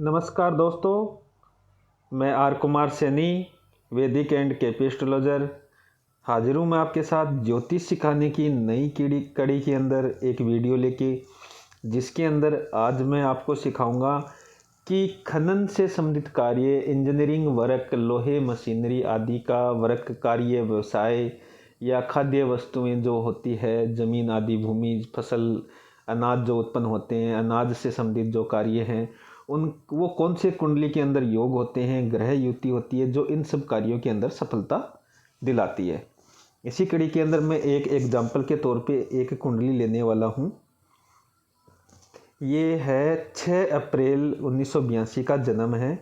नमस्कार दोस्तों, मैं आर कुमार सैनी, वैदिक एंड केपी एस्ट्रोलॉजर हाजिर हूँ मैं आपके साथ ज्योतिष सिखाने की नई कड़ी के अंदर एक वीडियो लेके, जिसके अंदर आज मैं आपको सिखाऊंगा कि खनन से संबंधित कार्य, इंजीनियरिंग वर्क, लोहे मशीनरी आदि का वर्क कार्य, व्यवसाय या खाद्य वस्तुएं जो होती है, ज़मीन आदि, भूमि, फसल, अनाज जो उत्पन्न होते हैं, अनाज से संबंधित जो कार्य हैं, उन वो कौन से कुंडली के अंदर योग होते हैं, ग्रह युति होती है जो इन सब कार्यों के अंदर सफलता दिलाती है। इसी कड़ी के अंदर मैं एक एग्जाम्पल के तौर पे एक कुंडली लेने वाला हूँ। ये है 6 अप्रैल 1982 का जन्म है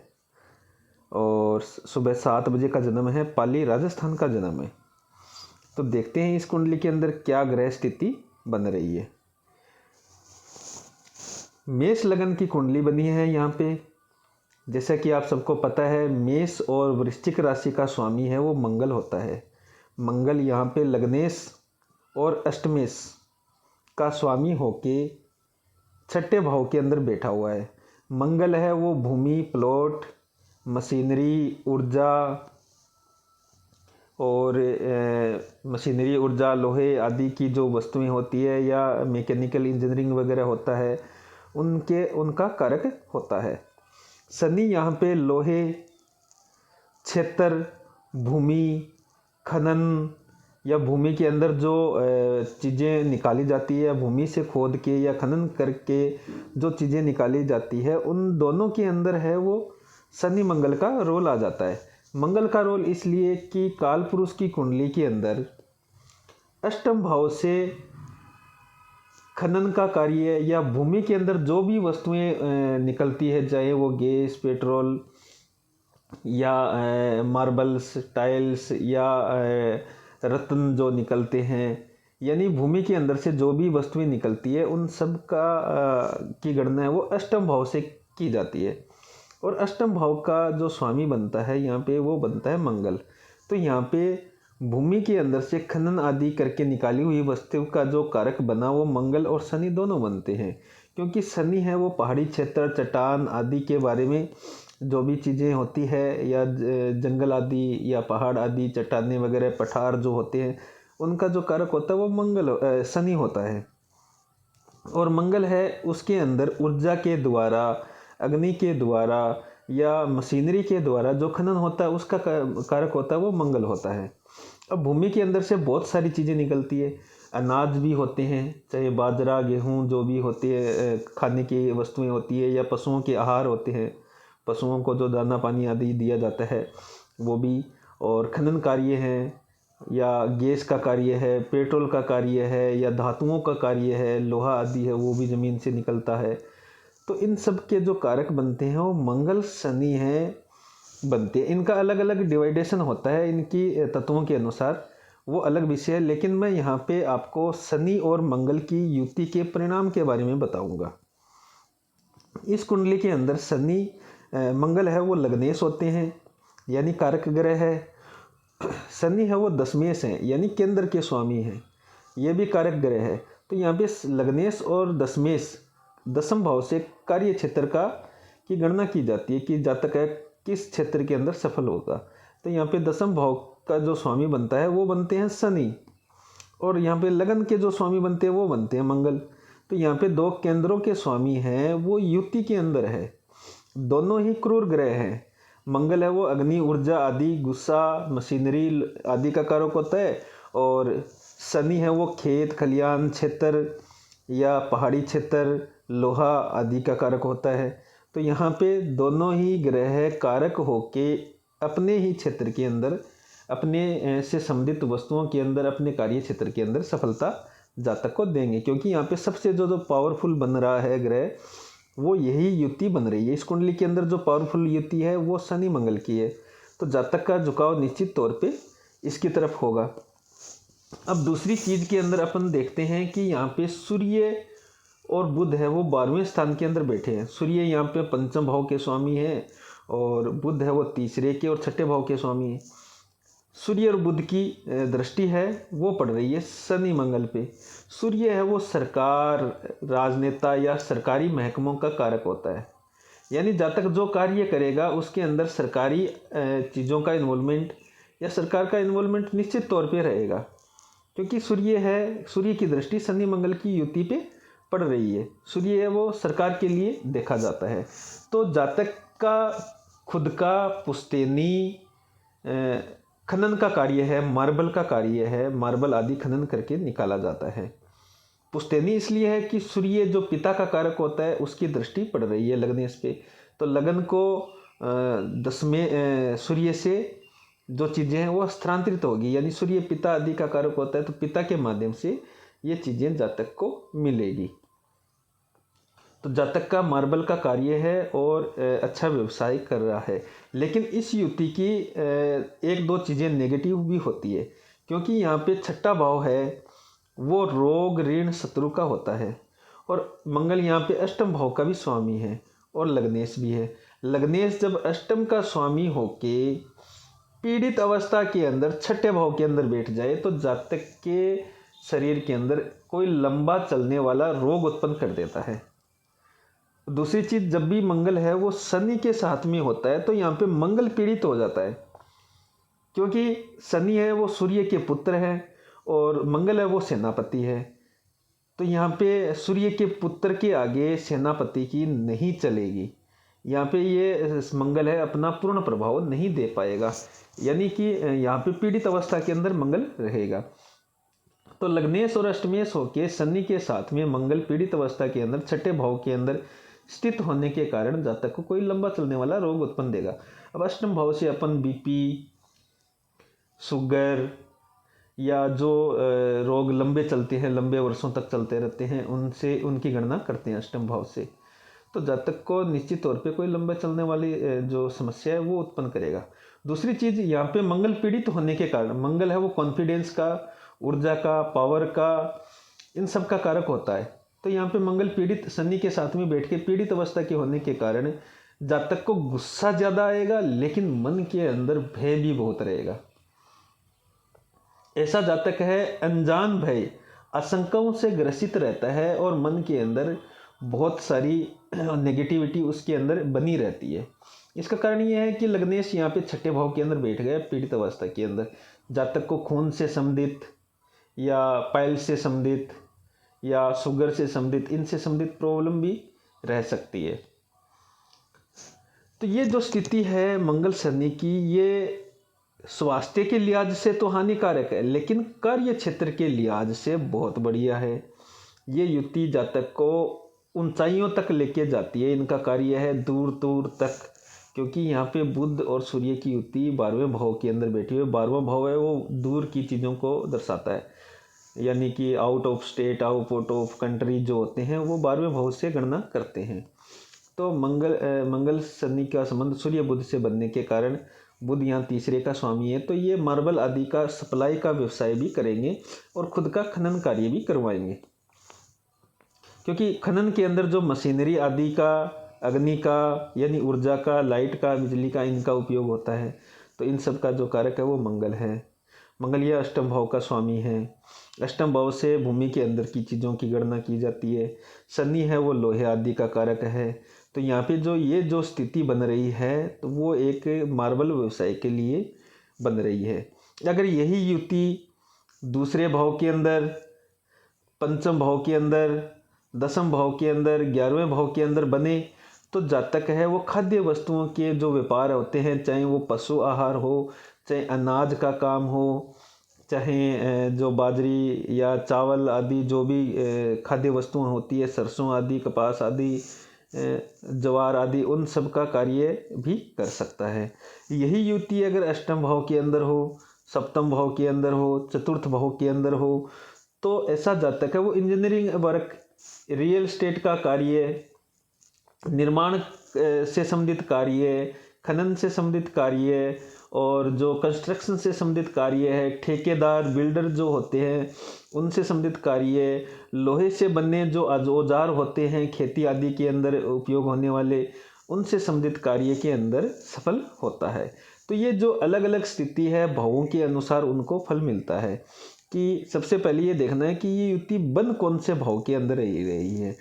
और सुबह 7 बजे का जन्म है, पाली राजस्थान का जन्म है। तो देखते हैं इस कुंडली के अंदर क्या ग्रह स्थिति बन रही है। मेष लगन की कुंडली बनी है यहाँ पे। जैसा कि आप सबको पता है, मेष और वृश्चिक राशि का स्वामी है वो मंगल होता है। मंगल यहाँ पे लग्नेश और अष्टमेश का स्वामी होके छठे भाव के अंदर बैठा हुआ है। मंगल है वो भूमि, प्लॉट, मशीनरी, ऊर्जा और मशीनरी, ऊर्जा, लोहे आदि की जो वस्तुएं होती है या मैकेनिकल इंजीनियरिंग वगैरह होता है, उनका कारक होता है। शनि यहाँ पे लोहे, क्षेत्र, भूमि, खनन या भूमि के अंदर जो चीज़ें निकाली जाती है, भूमि से खोद के या खनन करके जो चीज़ें निकाली जाती है, उन दोनों के अंदर है वो शनि मंगल का रोल आ जाता है। मंगल का रोल इसलिए कि काल पुरुष की कुंडली के अंदर अष्टम भाव से खनन का कार्य या भूमि के अंदर जो भी वस्तुएं निकलती है, चाहे वो गैस, पेट्रोल या मार्बल्स, टाइल्स या रत्न जो निकलते हैं, यानी भूमि के अंदर से जो भी वस्तुएं निकलती है, उन सब का की गणना है वो अष्टम भाव से की जाती है। और अष्टम भाव का जो स्वामी बनता है यहाँ पे वो बनता है मंगल। तो यहाँ पे भूमि के अंदर से खनन आदि करके निकाली हुई वस्तु का जो कारक बना वो मंगल और शनि दोनों बनते हैं, क्योंकि शनि है वो पहाड़ी क्षेत्र, चट्टान आदि के बारे में जो भी चीज़ें होती है या जंगल आदि या पहाड़ आदि, चट्टानें वगैरह, पठार जो होते हैं, उनका जो कारक होता है वो शनि होता है। और मंगल है उसके अंदर ऊर्जा के द्वारा, अग्नि के द्वारा या मशीनरी के द्वारा जो खनन होता है उसका कारक होता है वो मंगल होता है। अब भूमि के अंदर से बहुत सारी चीज़ें निकलती है, अनाज भी होते हैं, चाहे बाजरा, गेहूँ जो भी होती है, खाने की वस्तुएं होती है, या पशुओं के आहार होते हैं, पशुओं को जो दाना पानी आदि दिया जाता है वो भी। और खनन कार्य हैं या गैस का कार्य है, पेट्रोल का कार्य है या धातुओं का कार्य है, लोहा आदि है वो भी ज़मीन से निकलता है। तो इन सब के जो कारक बनते हैं वो मंगल शनि हैं बनते हैं। इनका अलग अलग डिवाइडेशन होता है इनकी तत्वों के अनुसार, वो अलग विषय है। लेकिन मैं यहाँ पे आपको शनि और मंगल की युति के परिणाम के बारे में बताऊंगा। इस कुंडली के अंदर शनि मंगल है वो लग्नेश होते हैं, यानी कारक ग्रह है। शनि है वो दशमेश हैं, यानी केंद्र के स्वामी हैं, ये भी कारक ग्रह है। तो यहाँ पे लग्नेश और दशमेश दसम भाव से कार्य क्षेत्र की गणना की जाती है कि जातक है किस क्षेत्र के अंदर सफल होगा। तो यहाँ पे दसम भाव का जो स्वामी बनता है वो बनते हैं शनि, और यहाँ पे लगन के जो स्वामी बनते हैं वो बनते हैं मंगल। तो यहाँ पे दो केंद्रों के स्वामी हैं वो युति के अंदर है, दोनों ही क्रूर ग्रह हैं। मंगल है वो अग्नि, ऊर्जा आदि, गुस्सा, मशीनरी आदि का कारक होता है, और शनि है वो खेत खलियान क्षेत्र या पहाड़ी क्षेत्र, लोहा आदि का कारक होता है। तो यहाँ पे दोनों ही ग्रह कारक होके अपने ही क्षेत्र के अंदर, अपने से संबंधित वस्तुओं के अंदर, अपने कार्य क्षेत्र के अंदर सफलता जातक को देंगे, क्योंकि यहाँ पे सबसे जो पावरफुल बन रहा है ग्रह वो यही युति बन रही है। इस कुंडली के अंदर जो पावरफुल युति है वो शनि मंगल की है। तो जातक का झुकाव निश्चित तौर पे इसकी तरफ होगा। अब दूसरी चीज़ के अंदर अपन देखते हैं कि यहाँ पे सूर्य और बुध है वो 12वें स्थान के अंदर बैठे हैं। सूर्य यहाँ पे पंचम भाव के स्वामी है और बुध है वो तीसरे के और छठे भाव के स्वामी है। सूर्य और बुध की दृष्टि है वो पड़ रही है शनि मंगल पे। सूर्य है वो सरकार, राजनेता या सरकारी महकमों का कारक होता है, यानी जातक जो कार्य करेगा उसके अंदर सरकारी चीज़ों का इन्वॉल्वमेंट या सरकार का इन्वॉल्वमेंट निश्चित तौर पे रहेगा, क्योंकि सूर्य है, सूर्य की दृष्टि शनि मंगल की युति पे पड़ रही है। सूर्य है वो सरकार के लिए देखा जाता है। तो जातक का खुद का पुश्तैनी खनन का कार्य है, मार्बल का कार्य है, मार्बल आदि खनन करके निकाला जाता है। पुश्तैनी इसलिए है कि सूर्य जो पिता का कारक होता है उसकी दृष्टि पड़ रही है लग्नेश पे, तो लगन को 10वें सूर्य से जो चीज़ें हैं वो स्थानांतरित होगी, यानी सूर्य पिता आदि का कारक होता है, तो पिता के माध्यम से ये चीज़ें जातक को मिलेगी। तो जातक का मार्बल का कार्य है और अच्छा व्यवसाय कर रहा है। लेकिन इस युति की एक दो चीज़ें नेगेटिव भी होती है, क्योंकि यहाँ पे छठा भाव है वो रोग ऋण शत्रु का होता है, और मंगल यहाँ पे अष्टम भाव का भी स्वामी है और लग्नेश भी है। लग्नेश जब अष्टम का स्वामी होके पीड़ित अवस्था के अंदर छठे भाव के अंदर बैठ जाए तो जातक के शरीर के अंदर कोई लंबा चलने वाला रोग उत्पन्न कर देता है। दूसरी चीज, जब भी मंगल है वो शनि के साथ में होता है तो यहाँ पे मंगल पीड़ित हो जाता है, क्योंकि शनि है वो सूर्य के पुत्र है और मंगल है वो सेनापति है। तो यहाँ पे सूर्य के पुत्र के आगे सेनापति की नहीं चलेगी, यहाँ पे ये मंगल है अपना पूर्ण प्रभाव नहीं दे पाएगा, यानी कि यहाँ पे पीड़ित अवस्था के अंदर मंगल रहेगा। तो लग्नेश और अष्टमेश होके शनि के साथ में मंगल पीड़ित अवस्था के अंदर छठे भाव के अंदर स्थित होने के कारण जातक को कोई लंबा चलने वाला रोग उत्पन्न देगा। अब अष्टम भाव से अपन बीपी, शुगर या जो रोग लंबे चलते हैं, लंबे वर्षों तक चलते रहते हैं, उनसे उनकी गणना करते हैं अष्टम भाव से। तो जातक को निश्चित तौर पे कोई लंबे चलने वाली जो समस्या है वो उत्पन्न करेगा। दूसरी चीज़, यहाँ पे मंगल पीड़ित होने के कारण, मंगल है वो कॉन्फिडेंस का, ऊर्जा का, पावर का, इन सब का कारक होता है। तो यहाँ पे मंगल पीड़ित शनि के साथ में बैठ के पीड़ित अवस्था के होने के कारण जातक को गुस्सा ज़्यादा आएगा, लेकिन मन के अंदर भय भी बहुत रहेगा। ऐसा जातक है अनजान भय, आशंकाओं से ग्रसित रहता है और मन के अंदर बहुत सारी नेगेटिविटी उसके अंदर बनी रहती है। इसका कारण यह है कि लग्नेश यहाँ पे छठे भाव के अंदर बैठ गया पीड़ित अवस्था के अंदर। जातक को खून से संबंधित या पाइल से संबंधित या शुगर से संबंधित, इनसे संबंधित प्रॉब्लम भी रह सकती है। तो ये जो स्थिति है मंगल शनि की, ये स्वास्थ्य के लिहाज से तो हानिकारक है, लेकिन कार्य क्षेत्र के लिहाज से बहुत बढ़िया है। ये युति जातक को ऊंचाइयों तक लेके जाती है, इनका कार्य है दूर दूर तक, क्योंकि यहाँ पे बुध और सूर्य की युति 12वें भाव के अंदर बैठी हुई। 12वां भाव है वो दूर की चीज़ों को दर्शाता है, यानी कि out of state, out of country जो होते हैं वो 12वें भाव से गणना करते हैं। तो मंगल शनि का संबंध सूर्य बुध से बनने के कारण बुध यहाँ तीसरे का स्वामी है, तो ये मार्बल आदि का सप्लाई का व्यवसाय भी करेंगे और खुद का खनन कार्य भी करवाएंगे, क्योंकि खनन के अंदर जो मशीनरी आदि का, अग्नि का यानी ऊर्जा का, लाइट का, बिजली का, इनका उपयोग होता है। तो इन सब का जो कारक है वो मंगल है। मंगल यह अष्टम भाव का स्वामी है। अष्टम भाव से भूमि के अंदर की चीज़ों की गणना की जाती है। शनि है वो लोहे आदि का कारक है। तो यहाँ पे जो स्थिति बन रही है तो वो एक मार्बल व्यवसाय के लिए बन रही है। अगर यही युति दूसरे भाव के अंदर, पंचम भाव के अंदर, दसम भाव के अंदर, 11वें भाव के अंदर बने तो जातक है वो खाद्य वस्तुओं के जो व्यापार होते हैं, चाहे वो पशु आहार हो, चाहे अनाज का काम हो, चाहे जो बाजरी या चावल आदि जो भी खाद्य वस्तुएं होती है, सरसों आदि, कपास आदि, ज्वार आदि, उन सब का कार्य भी कर सकता है। यही युति अगर अष्टम भाव के अंदर हो, सप्तम भाव के अंदर हो, चतुर्थ भाव के अंदर हो, तो ऐसा जातक है वो इंजीनियरिंग वर्क, रियल एस्टेट का कार्य, निर्माण से संबंधित कार्य, खनन से संबंधित कार्य और जो कंस्ट्रक्शन से संबंधित कार्य है, ठेकेदार बिल्डर जो होते हैं उनसे संबंधित कार्य, लोहे से बनने जो औजार होते हैं खेती आदि के अंदर उपयोग होने वाले, उनसे संबंधित कार्य के अंदर सफल होता है। तो ये जो अलग अलग स्थिति है भावों के अनुसार उनको फल मिलता है। कि सबसे पहले ये देखना है कि ये युति बन कौन से भाव के अंदर रही है।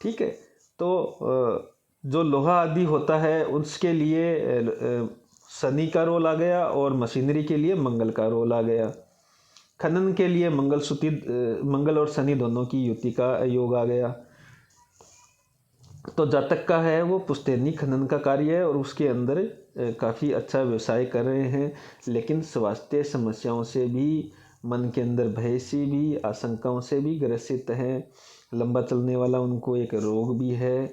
ठीक है, तो जो लोहा आदि होता है उसके लिए शनि का रोल आ गया और मशीनरी के लिए मंगल का रोल आ गया। खनन के लिए मंगल और शनि दोनों की युति का योग आ गया। तो जातक का है वो पुश्तैनी खनन का कार्य है और उसके अंदर काफ़ी अच्छा व्यवसाय कर रहे हैं, लेकिन स्वास्थ्य समस्याओं से भी, मन के अंदर भय से भी, आशंकाओं से भी ग्रसित हैं। लंबा चलने वाला उनको एक रोग भी है।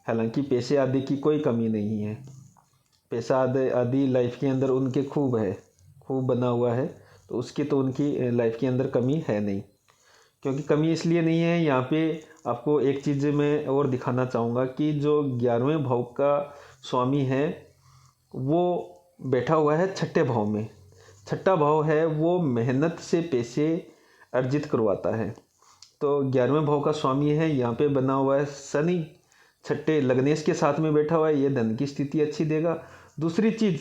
हालांकि पैसे आदि की कोई कमी नहीं है, पैसा आदि लाइफ के अंदर उनके खूब है, खूब बना हुआ है, तो उसकी तो उनकी लाइफ के अंदर कमी है नहीं। क्योंकि कमी इसलिए नहीं है, यहाँ पे आपको एक चीज़ मैं और दिखाना चाहूँगा कि जो 11वें भाव का स्वामी है वो बैठा हुआ है छठे भाव में। छठा भाव है वो मेहनत से पैसे अर्जित करवाता है। तो 11वें भाव का स्वामी है, यहाँ पे बना हुआ है शनि, छठे लग्नेश के साथ में बैठा हुआ है, ये धन की स्थिति अच्छी देगा। दूसरी चीज़,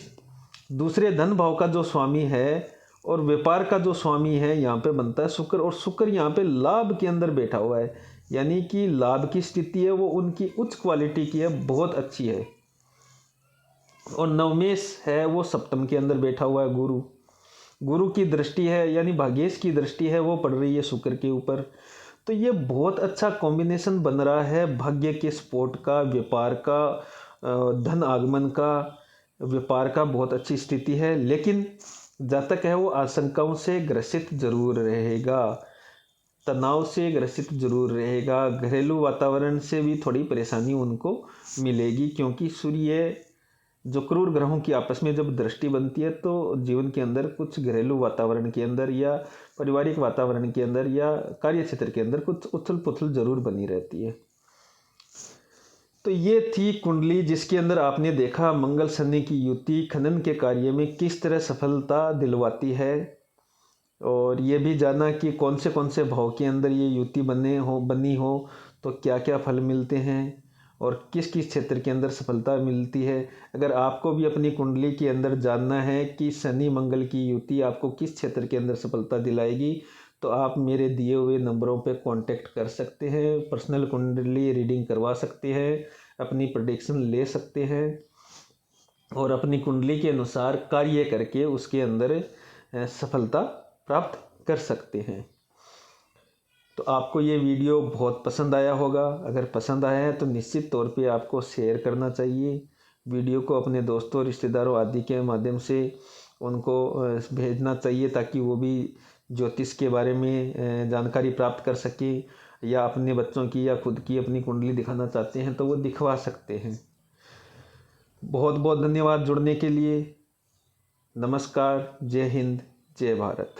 दूसरे धन भाव का जो स्वामी है और व्यापार का जो स्वामी है यहाँ पे बनता है शुक्र, और शुक्र यहाँ पे लाभ के अंदर बैठा हुआ है, यानी कि लाभ की स्थिति है वो उनकी उच्च क्वालिटी की है, बहुत अच्छी है। और नवमेश है वो सप्तम के अंदर बैठा हुआ है, गुरु की दृष्टि है, यानी भाग्येश की दृष्टि है वो पड़ रही है शुक्र के ऊपर। तो ये बहुत अच्छा कॉम्बिनेशन बन रहा है भाग्य के सपोर्ट का, व्यापार का, धन आगमन का, व्यापार का बहुत अच्छी स्थिति है। लेकिन जातक है वो आशंकाओं से ग्रसित जरूर रहेगा, तनाव से ग्रसित जरूर रहेगा, घरेलू वातावरण से भी थोड़ी परेशानी उनको मिलेगी, क्योंकि सूर्य जो क्रूर ग्रहों की आपस में जब दृष्टि बनती है तो जीवन के अंदर कुछ घरेलू वातावरण के अंदर या पारिवारिक वातावरण के अंदर या कार्य क्षेत्र के अंदर कुछ उथल पुथल जरूर बनी रहती है। तो ये थी कुंडली जिसके अंदर आपने देखा मंगल शनि की युति खनन के कार्य में किस तरह सफलता दिलवाती है, और ये भी जाना कि कौन से भाव के अंदर ये युति बनी हो तो क्या क्या फल मिलते हैं और किस किस क्षेत्र के अंदर सफलता मिलती है। अगर आपको भी अपनी कुंडली के अंदर जानना है कि शनि मंगल की युति आपको किस क्षेत्र के अंदर सफलता दिलाएगी, तो आप मेरे दिए हुए नंबरों पे कांटेक्ट कर सकते हैं, पर्सनल कुंडली रीडिंग करवा सकते हैं, अपनी प्रेडिक्शन ले सकते हैं और अपनी कुंडली के अनुसार कार्य करके उसके अंदर सफलता प्राप्त कर सकते हैं। तो आपको ये वीडियो बहुत पसंद आया होगा। अगर पसंद आया है तो निश्चित तौर पे आपको शेयर करना चाहिए, वीडियो को अपने दोस्तों, रिश्तेदारों आदि के माध्यम से उनको भेजना चाहिए, ताकि वो भी ज्योतिष के बारे में जानकारी प्राप्त कर सके, या अपने बच्चों की या खुद की अपनी कुंडली दिखाना चाहते हैं तो वो दिखवा सकते हैं। बहुत बहुत धन्यवाद जुड़ने के लिए। नमस्कार, जय हिंद, जय भारत।